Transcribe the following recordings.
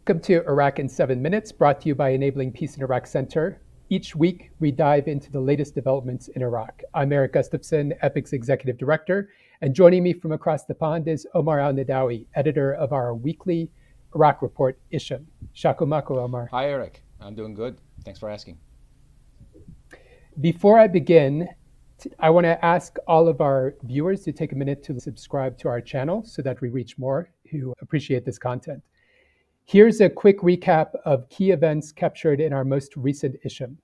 Welcome to Iraq in 7 Minutes, brought to you by Enabling Peace in Iraq Center. Each week, we dive into the latest developments in Iraq. I'm Eric Gustafson, EPIC's Executive Director, and joining me from across the pond is Omar Al-Nadawi, editor of our weekly Iraq report, Isham. Shakumako, Omar. Hi, Eric. I'm doing good. Thanks for asking. Before I begin, I want to ask all of our viewers to take a minute to subscribe to our channel so that we reach more who appreciate this content. Here's a quick recap of key events captured in our most recent Isham.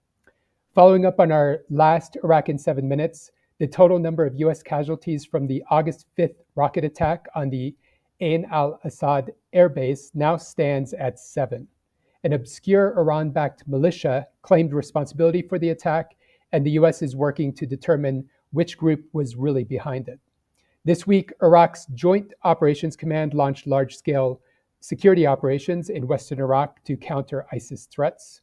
Following up on our last Iraq in 7 Minutes, the total number of US casualties from the August 5th rocket attack on the al-Asad airbase now stands at 7. An obscure Iran-backed militia claimed responsibility for the attack, and the US is working to determine which group was really behind it. This week, Iraq's Joint Operations Command launched large-scale security operations in Western Iraq to counter ISIS threats.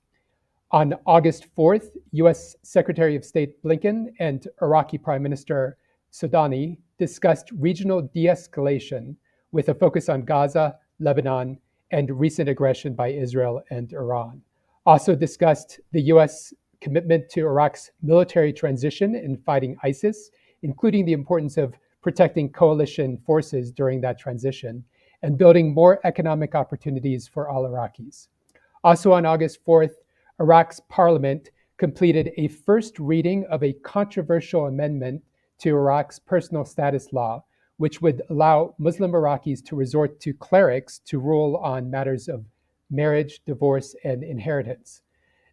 On August 4th, US Secretary of State Blinken and Iraqi Prime Minister Sudani discussed regional de-escalation with a focus on Gaza, Lebanon, and recent aggression by Israel and Iran. Also discussed the US commitment to Iraq's military transition in fighting ISIS, including the importance of protecting coalition forces during that transition, and building more economic opportunities for all Iraqis. Also on August 4th, Iraq's parliament completed a first reading of a controversial amendment to Iraq's personal status law, which would allow Muslim Iraqis to resort to clerics to rule on matters of marriage, divorce, and inheritance.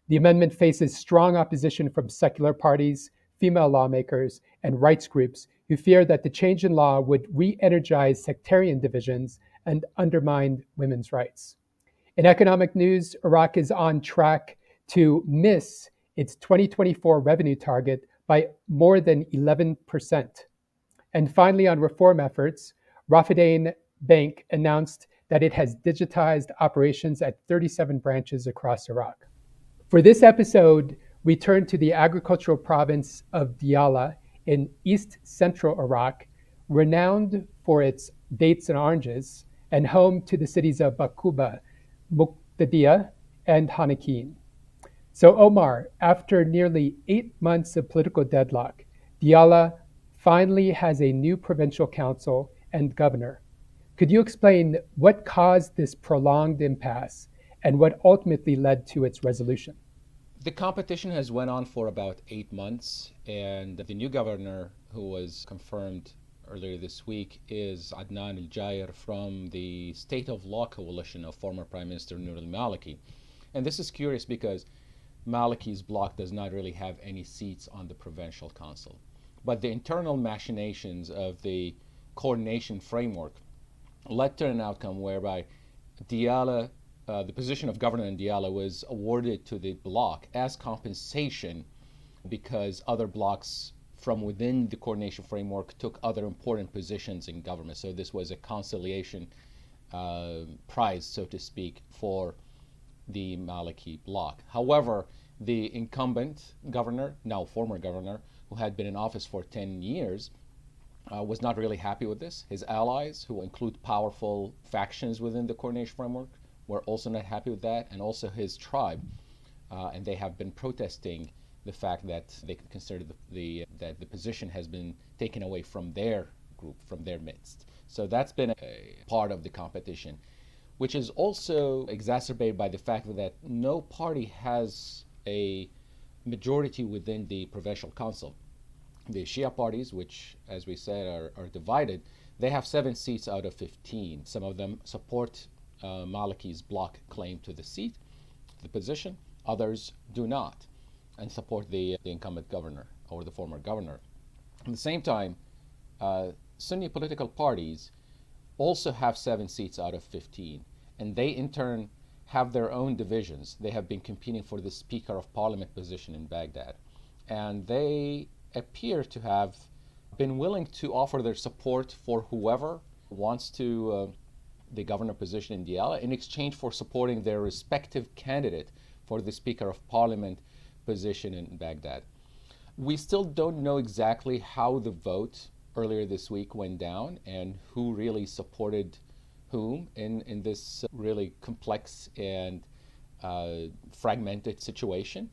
The amendment faces strong opposition from secular parties, female lawmakers, and rights groups who fear that the change in law would re-energize sectarian divisions and undermine women's rights. In economic news, Iraq is on track to miss its 2024 revenue target by more than 11%. And finally, on reform efforts, Rafidain Bank announced that it has digitized operations at 37 branches across Iraq. For this episode, we turn to the agricultural province of Diyala in east central Iraq, renowned for its dates and oranges, and home to the cities of Baquba, Muqtadiya, and Hanakin. So Omar, after nearly 8 months of political deadlock, Diyala finally has a new provincial council and governor. Could you explain what caused this prolonged impasse and what ultimately led to its resolution? The competition has went on for about 8 months, and the new governor, who was confirmed earlier this week, is Adnan al-Jair from the State of Law coalition of former Prime Minister Nur al-Maliki. And this is curious because Maliki's bloc does not really have any seats on the provincial council. But the internal machinations of the coordination framework led to an outcome whereby Diyala, the position of governor in Diyala, was awarded to the bloc as compensation because other blocs from within the coordination framework took other important positions in government. So this was a conciliation prize, so to speak, for the Maliki bloc. However, the incumbent governor, now former governor, who had been in office for 10 years, was not really happy with this. His allies, who include powerful factions within the coordination framework, were also not happy with that, and also his tribe. And they have been protesting the fact that they consider that the position has been taken away from their group, from their midst. So that's been a part of the competition, which is also exacerbated by the fact that no party has a majority within the provincial council. The Shia parties, which, as we said, are divided, they have 7 seats out of 15. Some of them support Maliki's bloc claim to the seat, the position. Others do not, and support the incumbent governor or the former governor. At the same time, Sunni political parties also have 7 seats out of 15, and they in turn have their own divisions. They have been competing for the Speaker of Parliament position in Baghdad, and they appear to have been willing to offer their support for whoever wants to the governor position in Diyala in exchange for supporting their respective candidate for the Speaker of Parliament position in Baghdad. We still don't know exactly how the vote earlier this week went down and who really supported whom in this really complex and fragmented situation.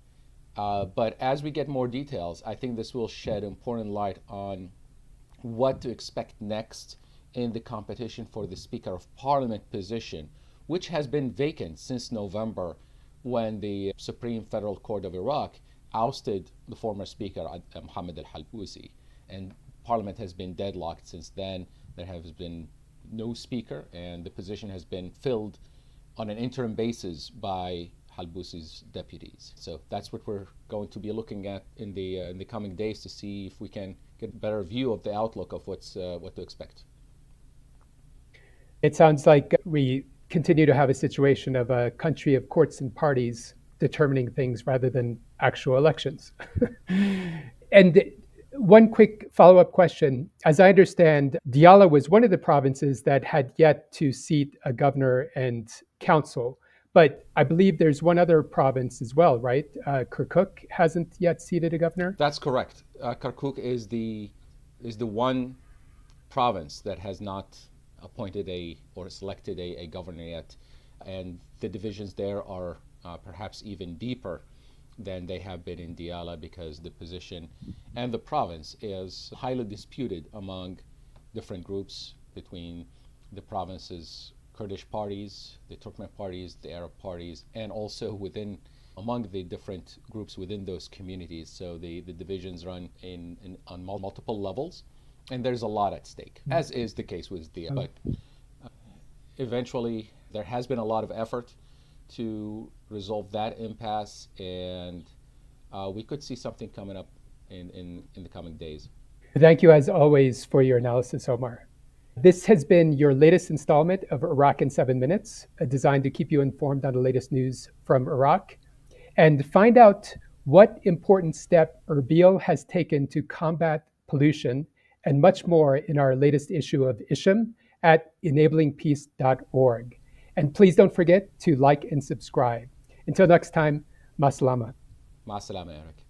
But as we get more details, I think this will shed important light on what to expect next in the competition for the Speaker of Parliament position, which has been vacant since November when the Supreme Federal Court of Iraq ousted the former Speaker, Mohammed al-Halbousi. And Parliament has been deadlocked since then. There has been no Speaker, and the position has been filled on an interim basis by Halbousi's deputies. So that's what we're going to be looking at in the coming days to see if we can get a better view of the outlook of what to expect. It sounds like we continue to have a situation of a country of courts and parties determining things rather than actual elections. And one quick follow up question. As I understand, Diyala was one of the provinces that had yet to seat a governor and council. But I believe there's one other province as well, right? Kirkuk hasn't yet seated a governor. That's correct. Kirkuk is the one province that has not appointed or selected a governor yet, and the divisions there are perhaps even deeper than they have been in Diyala because the position and the province is highly disputed among different groups between the province's Kurdish parties, the Turkmen parties, the Arab parties, and also among the different groups within those communities. So the divisions run on multiple levels, and there's a lot at stake, as is the case with Diyala. But eventually, there has been a lot of effort to resolve that impasse, and we could see something coming up in the coming days. Thank you, as always, for your analysis, Omar. This has been your latest installment of Iraq in 7 Minutes, designed to keep you informed on the latest news from Iraq. And find out what important step Erbil has taken to combat pollution and much more in our latest issue of Isham at enablingpeace.org. And please don't forget to like and subscribe. Until next time, masalama. Ma salama, Eric.